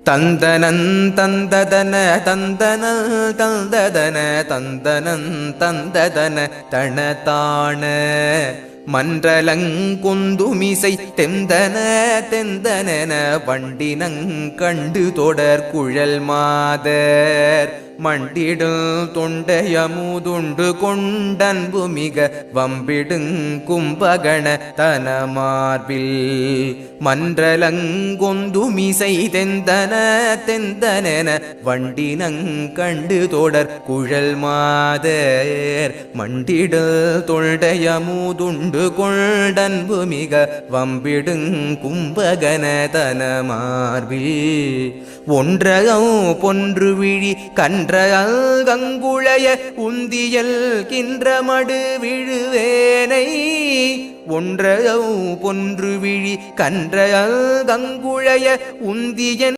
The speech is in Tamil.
தந்தனன் தந்ததன தந்தனல் தந்ததன தந்தனன் தந்ததன தனதான மன்றலங்கொந்துமிசை தெந்தன தெந்தனென வண்டினங்கண்டு தொடர் குழல் மாதர் மண்டிடும் தொண்டையமுதுண்டு கொண்டன்பு மிக வம்பிடுங் கும்பகண தனமார்பில் மன்றலங்கொந்துமிசை தெந்தன தெந்தனென வண்டினங்கண்டு தொடர் குழல் மாதர் மண்டிடு தொண்டையமுதுண்டு கொண்டன்பு மிக வம்பிடுங் கும்பகண தனமார்பில் ஒன்றகம் பொன்று விழி கன்றல் கங்குளைய உந்தியல் கின்றமடு விழுவேனை ஒன்றகம் பொன்று விழி கன்றல் கங்குளைய உந்தியன்